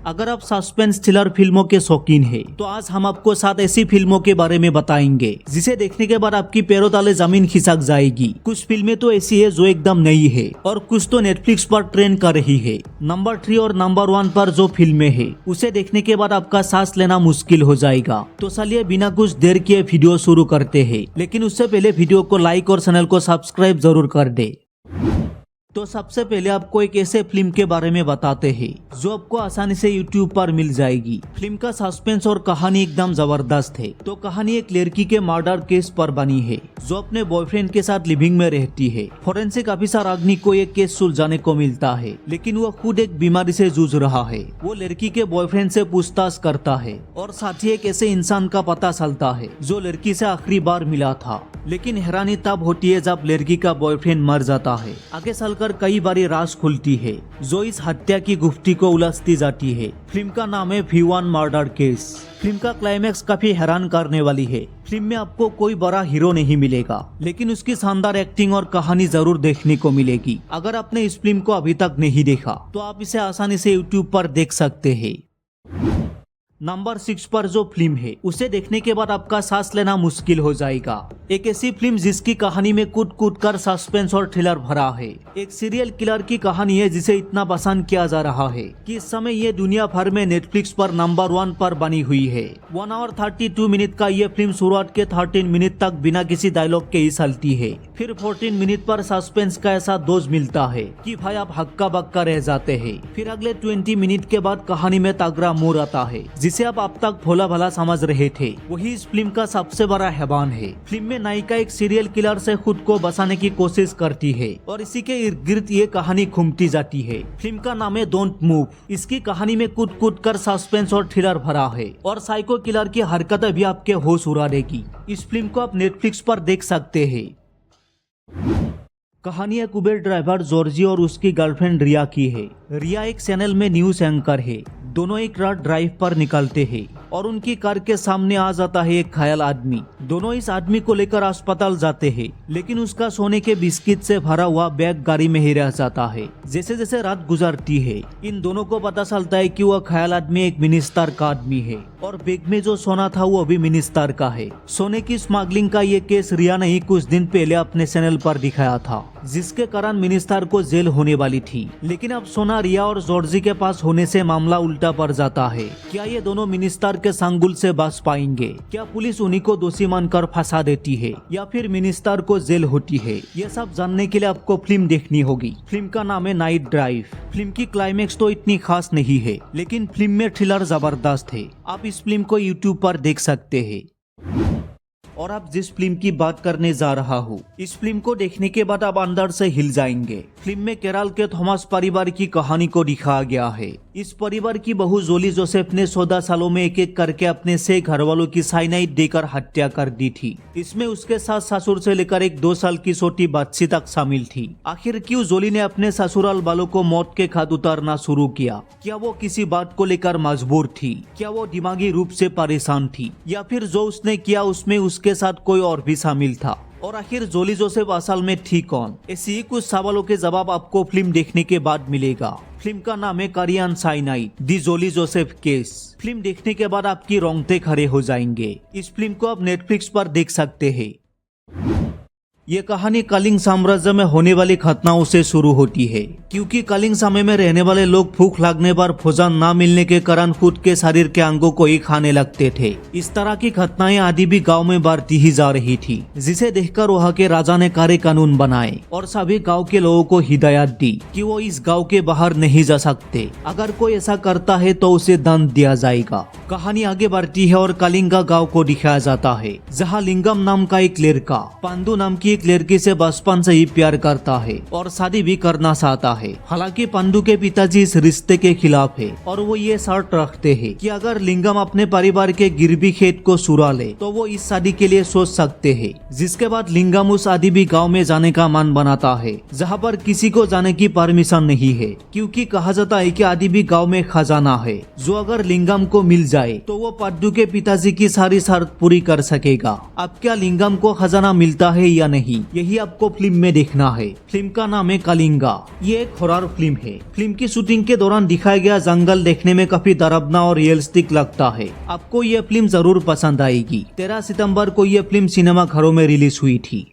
अगर आप suspense thriller फिल्मों के शौकीन हैं, तो आज हम आपको 7 ऐसी फिल्मों के बारे में बताएंगे जिसे देखने के बाद आपकी पैरों तले जमीन खिसक जाएगी। कुछ फिल्में तो ऐसी है जो एकदम नई है और कुछ तो नेटफ्लिक्स पर ट्रेंड कर रही है। नंबर 3 और नंबर 1 पर जो फिल्में है उसे देखने के बाद आपका सांस लेना मुश्किल हो जाएगा। तो चलिए बिना कुछ देर किए वीडियो शुरू करते हैं, लेकिन उससे पहले वीडियो को लाइक और चैनल को सब्सक्राइब जरूर कर दे। तो सबसे पहले आपको एक ऐसे फिल्म के बारे में बताते हैं जो आपको आसानी से YouTube पर मिल जाएगी। फिल्म का सस्पेंस और कहानी एकदम जबरदस्त है। तो कहानी एक लड़की के मर्डर केस पर बनी है जो अपने बॉयफ्रेंड के साथ लिविंग में रहती है। फोरेंसिक ऑफिसर अग्नि को एक केस सुलझाने को मिलता है, लेकिन वो खुद एक बीमारी से जूझ रहा है। वो लड़की के बॉयफ्रेंड से पूछताछ करता है और साथ ही एक ऐसे इंसान का पता चलता है जो लड़की से आखिरी बार मिला था। लेकिन हैरानी तब होती है जब लड़की का बॉयफ्रेंड मर जाता है। आगे चलकर कई बारी राज खुलती है जो इस हत्या की गुफ्ती को उलझती जाती है। फिल्म का नाम है V1 मर्डर केस। फिल्म का क्लाइमैक्स काफी हैरान करने वाली है। फिल्म में आपको कोई बड़ा हीरो नहीं मिलेगा, लेकिन उसकी शानदार एक्टिंग और कहानी जरूर देखने को मिलेगी। अगर आपने इस फिल्म को अभी तक नहीं देखा तो आप इसे आसानी से YouTube पर देख सकते हैं। नंबर 6 पर जो फिल्म है उसे देखने के बाद आपका सांस लेना मुश्किल हो जाएगा। एक ऐसी फिल्म जिसकी कहानी में कूद कूद कर सस्पेंस और थ्रिलर भरा है। एक सीरियल किलर की कहानी है जिसे इतना पसंद किया जा रहा है कि इस समय ये दुनिया भर में नेटफ्लिक्स पर नंबर 1 पर बनी हुई है। 1 आवर 32 मिनट का ये फिल्म शुरुआत के 13 मिनट तक बिना किसी डायलॉग के ही चलती है। फिर 14 मिनट पर सस्पेंस का ऐसा डोज मिलता है कि भाई आप हक्का बक्का रह जाते हैं। फिर अगले 20 मिनट के बाद कहानी में तगड़ा मोड़ आता है जिसे आप अब तक भोला भला समझ रहे थे। वही इस फिल्म का सबसे बड़ा हैवान है। फिल्म में नायिका एक सीरियल किलर से खुद को बचाने की कोशिश करती है और इसी के इर्द गिर्द ये कहानी घूमती जाती है। फिल्म का नाम है डोंट मूव। इसकी कहानी में कूद कूद कर सस्पेंस और थ्रिलर भरा है और साइको किलर की हरकतें भी आपके होश उड़ा देगी। इस फिल्म को आप नेटफ्लिक्स पर देख सकते हैं। कहानी एक उबेर ड्राइवर जॉर्जी और उसकी गर्लफ्रेंड रिया की है। रिया एक चैनल में न्यूज एंकर है। दोनों एक रात ड्राइव पर निकलते हैं और उनकी कार के सामने आ जाता है एक घायल आदमी। दोनों इस आदमी को लेकर अस्पताल जाते हैं, लेकिन उसका सोने के बिस्किट से भरा हुआ बैग गाड़ी में ही रह जाता है। जैसे जैसे रात गुजरती है इन दोनों को पता चलता है कि वह घायल आदमी एक मिनिस्टर का आदमी है और बैग में जो सोना था वो भी मिनिस्टर का है। सोने की स्मगलिंग का ये केस रिया ने ही कुछ दिन पहले अपने चैनल पर दिखाया था, जिसके कारण मिनिस्टर को जेल होने वाली थी। लेकिन अब सोना रिया और जॉर्जी के पास होने से मामला उल्टा पड़ जाता है। क्या ये दोनों मिनिस्टर के संगुल से बच पाएंगे? क्या पुलिस उन्हीं को दोषी मानकर फंसा देती है या फिर मिनिस्टर को जेल होती है? ये सब जानने के लिए आपको फिल्म देखनी होगी। फिल्म का नाम है नाइट ड्राइव। फिल्म की क्लाइमेक्स तो इतनी खास नहीं है, लेकिन फिल्म में थ्रिलर जबरदस्त है। आप इस फिल्म को YouTube पर देख सकते हैं। और आप जिस फिल्म की बात करने जा रहा हूँ, इस फिल्म को देखने के बाद आप अंदर से हिल जाएंगे। फिल्म में केरल के थॉमस परिवार की कहानी को दिखाया गया है। इस परिवार की बहू जोली जोसेफ ने 14 सालों में एक एक करके अपने 6 घर वालों की साइनाइड देकर हत्या कर दी थी। इसमें उसके साथ ससुर से लेकर एक 2 साल की छोटी बच्ची तक शामिल थी। आखिर क्यों जोली ने अपने ससुराल वालों को मौत के घाट उतारना शुरू किया? क्या वो किसी बात को लेकर मजबूर थी? क्या वो दिमागी रूप से परेशान थी, या फिर जो उसने किया उसमें उसके साथ कोई और भी शामिल था? और आखिर जोली जोसेफ असल में थी कौन? ऐसी ही कुछ सवालों के जवाब आपको फिल्म देखने के बाद मिलेगा। फिल्म का नाम है कोरियन साइनाइड दी जोली जोसेफ केस। फिल्म देखने के बाद आपकी रोंगटे खड़े हो जाएंगे। इस फिल्म को आप नेटफ्लिक्स पर देख सकते हैं। ये कहानी कलिंग साम्राज्य में होने वाली घटनाओं से शुरू होती है, क्योंकि कलिंग समय में रहने वाले लोग भूख लगने पर भोजन न मिलने के कारण खुद के शरीर के अंगों को ही खाने लगते थे। इस तरह की घटनाएं आदि भी गांव में बढ़ती ही जा रही थी, जिसे देखकर वहाँ के राजा ने कारे कानून बनाए और सभी गांव के लोगों को हिदायत दी कि वो इस गांव के बाहर नहीं जा सकते। अगर कोई ऐसा करता है तो उसे दंड दिया जाएगा। कहानी आगे बढ़ती है और कलिंगा गाँव को दिखाया जाता है, जहाँ लिंगम नाम का एक लड़का पांडु नाम की एक लड़की से बचपन से ही प्यार करता है और शादी भी करना चाहता है। हालांकि पांडु के पिताजी इस रिश्ते के खिलाफ है और वो ये शर्त रखते हैं कि अगर लिंगम अपने परिवार के गिरवी खेत को सुरा ले तो वो इस शादी के लिए सोच सकते हैं। जिसके बाद लिंगम उस आदिबी गांव में जाने का मन बनाता है, जहां पर किसी को जाने की परमिशन नहीं है, क्योंकि कहा जाता है कि आदिबी गांव में खजाना है जो अगर लिंगम को मिल जाए जाए तो वो पद्दू के पिताजी की सारी शर्त पूरी कर सकेगा। अब क्या लिंगम को खजाना मिलता है या नहीं, यही आपको फिल्म में देखना है। फिल्म का नाम है कलिंगा। ये एक हॉरर फिल्म है। फिल्म की शूटिंग के दौरान दिखाया गया जंगल देखने में काफी डरावना और रियलिस्टिक लगता है। आपको ये फिल्म जरूर पसंद आएगी। 13 सितंबर को ये फिल्म सिनेमा घरों में रिलीज हुई थी।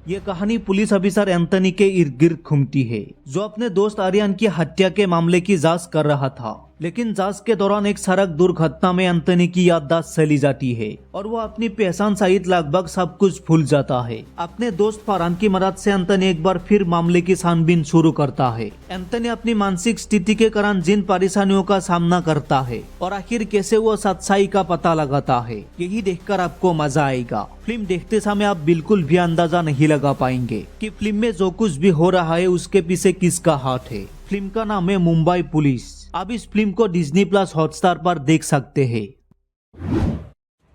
ये कहानी पुलिस ऑफिसर एंथनी के इर्द गिर्द घूमती है, जो अपने दोस्त आर्यन की हत्या के मामले की जांच कर रहा था। लेकिन जांच के दौरान एक सड़क दुर्घटना में एंथनी की याददाश्त चली जाती है और वो अपनी पहचान सहित लगभग सब कुछ भूल जाता है। अपने दोस्त फरहान की मदद से एंथनी एक बार फिर मामले की छानबीन शुरू करता है। एंथनी अपनी मानसिक स्थिति के कारण जिन परेशानियों का सामना करता है और आखिर कैसे वो सच्चाई का पता लगाता है, यही देखकर आपको मजा आएगा। फिल्म देखते समय आप बिल्कुल भी अंदाजा नहीं लगा पाएंगे कि फिल्म में जो कुछ भी हो रहा है उसके पीछे किसका हाथ है। फिल्म का नाम है मुंबई पुलिस। आप इस फिल्म को डिज्नी प्लस हॉटस्टार पर देख सकते हैं।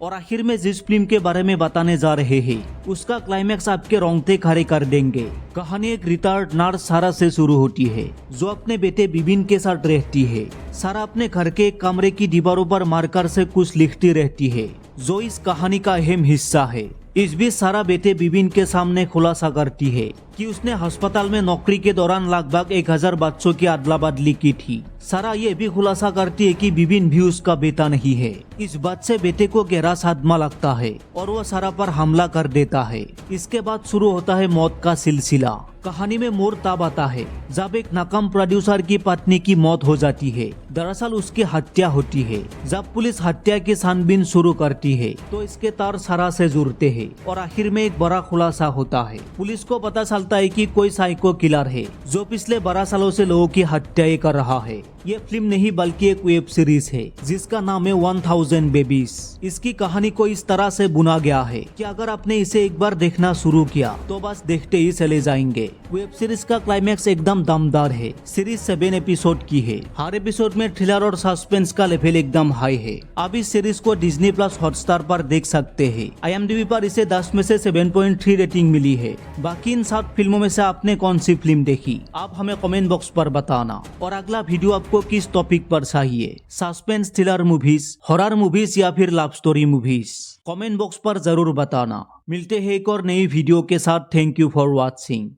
और आखिर में जिस फिल्म के बारे में बताने जा रहे हैं उसका क्लाइमैक्स आपके रोंगटे खड़े कर देंगे। कहानी एक रिटायर्ड नर्स सारा से शुरू होती है, जो अपने बेटे बिबिन के साथ रहती है। सारा अपने घर के एक कमरे की दीवारों पर मार्कर से कुछ लिखती रहती है, जो इस कहानी का अहम हिस्सा है। इस बीच सारा बेटे बिबिन के सामने खुलासा करती है कि उसने अस्पताल में नौकरी के दौरान लगभग 1000 बच्चों की अदला बदली की थी। सारा ये भी खुलासा करती है कि बिबिन भी उसका बेटा नहीं है। इस बात से बेटे को गहरा सदमा लगता है और वो सारा पर हमला कर देता है। इसके बाद शुरू होता है मौत का सिलसिला। कहानी में मोड़ तब आता है जब एक नाकाम प्रोड्यूसर की पत्नी की मौत हो जाती है। दरअसल उसकी हत्या होती है। जब पुलिस हत्या की छानबीन शुरू करती है तो इसके तार सारा से जुड़ते हैं और आखिर में एक बड़ा खुलासा होता है। पुलिस को पता चलता है कि कोई साइको किलर है जो पिछले 12 सालों से लोगों की हत्याएं कर रहा है। ये फिल्म नहीं बल्कि एक वेब सीरीज है जिसका नाम है 1000 बेबीज। इसकी कहानी को इस तरह से बुना गया है कि अगर आपने इसे एक बार देखना शुरू किया तो बस देखते ही चले जाएंगे। वेब सीरीज का क्लाइमैक्स एकदम दमदार है। सीरीज 7 एपिसोड की है। हर एपिसोड में थ्रिलर और सस्पेंस का लेवल एकदम हाई है। आप इस सीरीज को डिज्नी प्लस हॉटस्टार पर देख सकते हैं। IMDb पर इसे 10 में से 7.3 रेटिंग मिली है। बाकी इन 7 फिल्मों में से आपने कौन सी फिल्म देखी, आप हमें कमेंट बॉक्स पर बताना। और अगला वीडियो आपको किस टॉपिक पर चाहिए, suspense thriller movies, horror movies या फिर love story movies, comment box पर जरूर बताना। मिलते हैं एक और नई वीडियो के साथ। Thank you for watching.